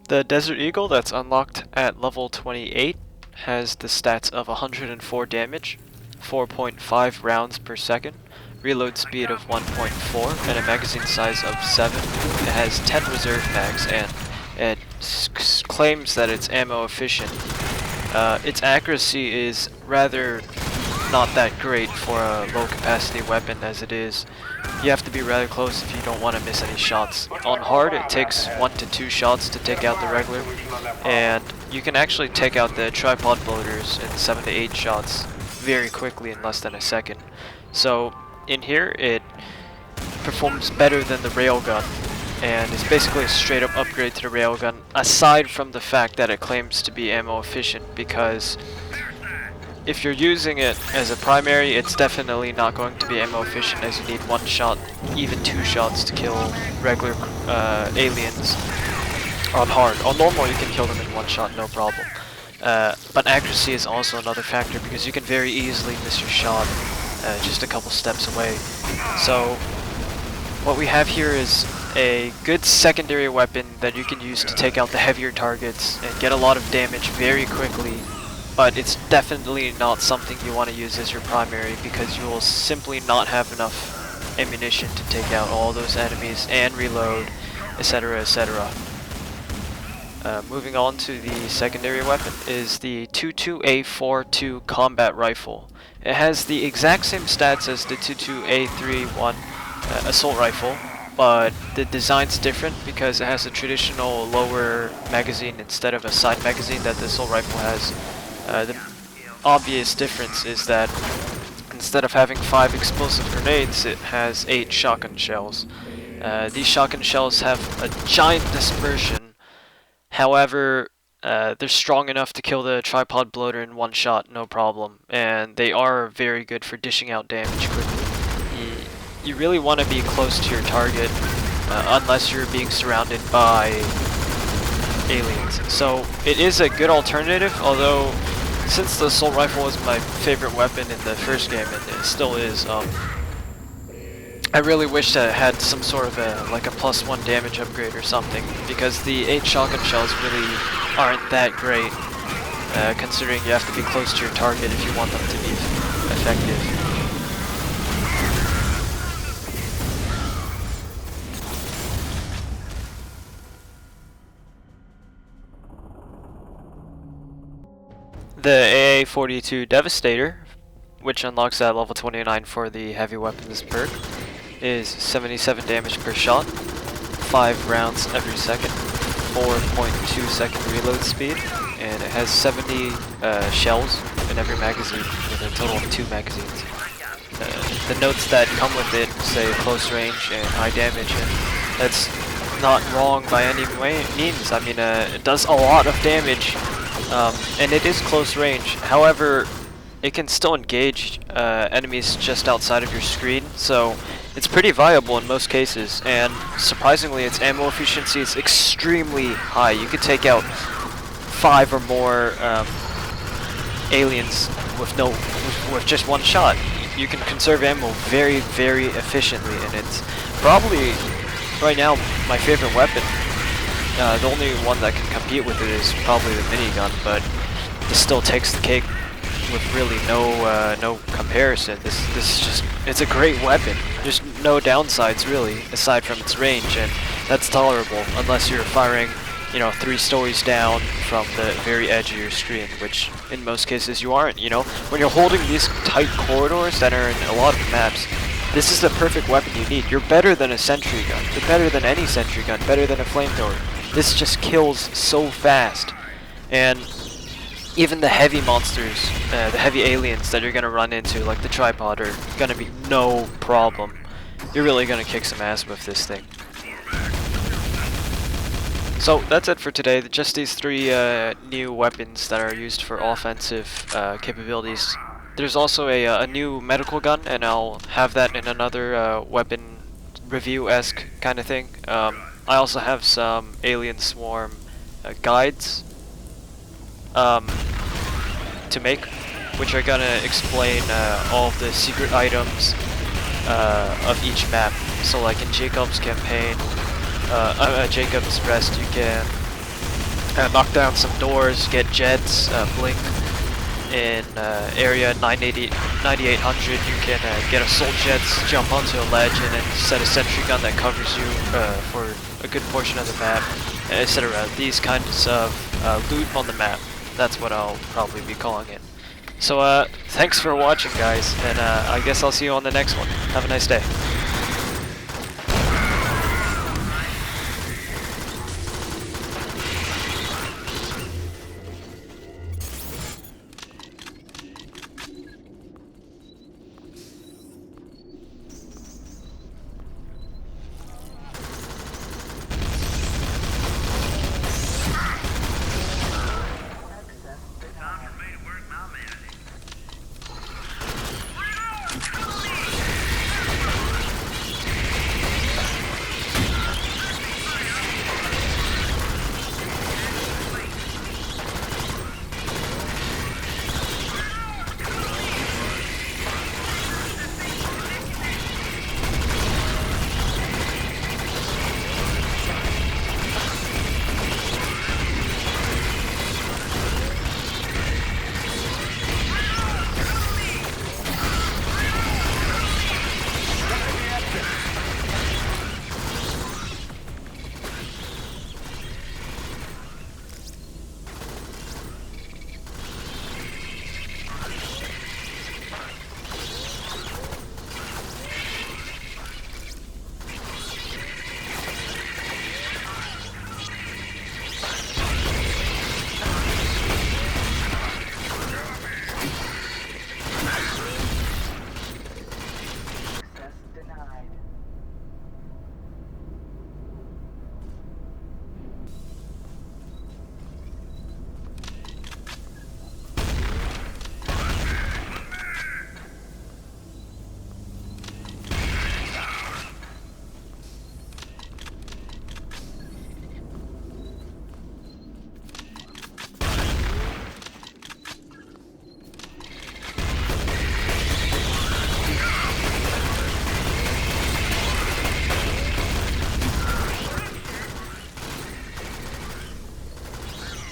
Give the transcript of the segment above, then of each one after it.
The Desert Eagle that's unlocked at level 28 has the stats of 104 damage, 4.5 rounds per second, reload speed of 1.4, and a magazine size of 7. It has 10 reserve mags, and it claims that it's ammo efficient. Its accuracy is rather not that great for a low capacity weapon as it is. You have to be rather close if you don't want to miss any shots. On hard, it takes 1 to 2 shots to take out the regular, and you can actually take out the tripod bloaters in 7 to 8 shots very quickly in less than a second. So in here, it performs better than the railgun, and it's basically a straight up upgrade to the railgun, aside from the fact that it claims to be ammo efficient, because if you're using it as a primary, it's definitely not going to be ammo efficient, as you need 1 shot, even 2 shots to kill regular aliens on hard. On normal, you can kill them in 1 shot, no problem. But accuracy is also another factor, because you can very easily miss your shot just a couple steps away. So what we have here is a good secondary weapon that you can use to take out the heavier targets and get a lot of damage very quickly. But it's definitely not something you want to use as your primary, because you will simply not have enough ammunition to take out all those enemies and reload, etc, etc. Moving on to the secondary weapon is the 22A4-2 combat rifle. It has the exact same stats as the 22A3-1 assault rifle, but the design's different because it has a traditional lower magazine instead of a side magazine that the assault rifle has. The obvious difference is that instead of having 5 explosive grenades, it has 8 shotgun shells. These shotgun shells have a giant dispersion, however, they're strong enough to kill the tripod bloater in 1 shot, no problem, and they are very good for dishing out damage quickly. You really want to be close to your target, unless you're being surrounded by aliens. So it is a good alternative, although since the assault rifle was my favorite weapon in the first game, and it still is, I really wish I had some sort of like a +1 damage upgrade or something, because the 8 shotgun shells really aren't that great, considering you have to be close to your target if you want them to be effective. The AA42 Devastator, which unlocks at level 29 for the heavy weapons perk, is 77 damage per shot, 5 rounds every second, 4.2 second reload speed, and it has 70 shells in every magazine with a total of 2 magazines. The notes that come with it say close range and high damage, and that's not wrong by any means. I mean, it does a lot of damage. And it is close range. However, it can still engage enemies just outside of your screen, so it's pretty viable in most cases. And surprisingly, its ammo efficiency is extremely high. You could take out 5 or more aliens with just 1 shot. You can conserve ammo very, very efficiently, and it's probably right now my favorite weapon. The only one that can compete with it is probably the minigun, but this still takes the cake with really no comparison. This is just, it's a great weapon. There's no downsides really, aside from its range, and that's tolerable unless you're firing, 3 stories down from the very edge of your screen, which in most cases you aren't. When you're holding these tight corridors that are in a lot of maps, this is the perfect weapon you need. You're better than a sentry gun. You're better than any sentry gun. Better than a flamethrower. This just kills so fast. And even the heavy monsters, the heavy aliens that you're going to run into, like the tripod, are going to be no problem. You're really going to kick some ass with this thing. So that's it for today. Just these 3 new weapons that are used for offensive capabilities. There's also a new medical gun, and I'll have that in another weapon review-esque kind of thing. I also have some Alien Swarm guides to make, which are gonna explain all of the secret items of each map. So like in Jacob's campaign, Jacob's Rest, you can knock down some doors, get jets, blink. In area 9800, you can get assault jets, jump onto a ledge, and then set a sentry gun that covers you for a good portion of the map, etc. These kinds of loot on the map. That's what I'll probably be calling it. So thanks for watching, guys, and I guess I'll see you on the next one. Have a nice day.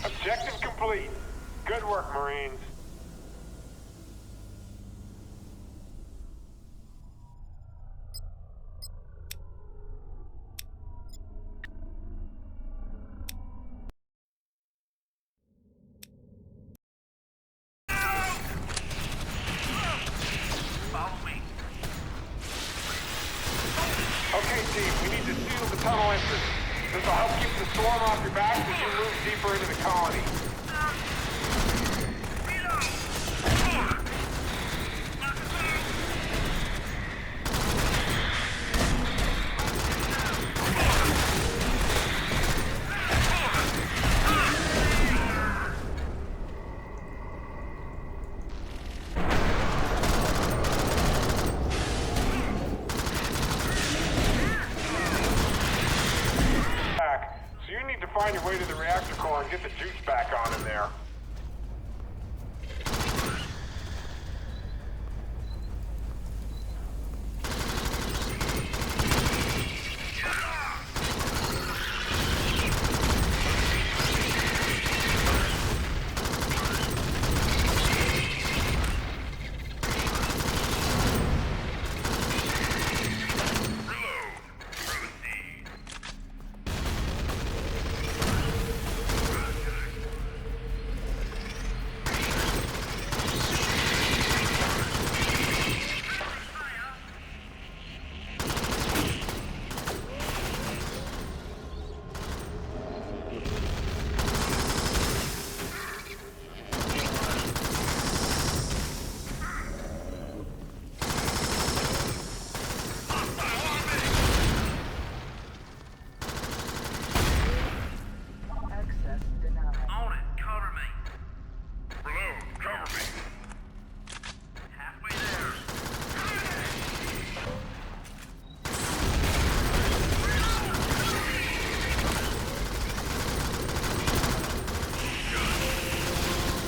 Objective complete. Good work, Marines. Okay, team, we need to seal the tunnel entrance. This will help keep the storm off your back as you move deeper into the colony. So you need to find your way to the reactor core and get the juice back on in there.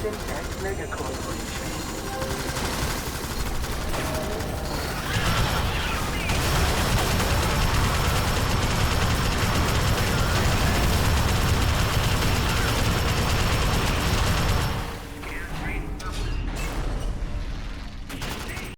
Syntax Megacore breach.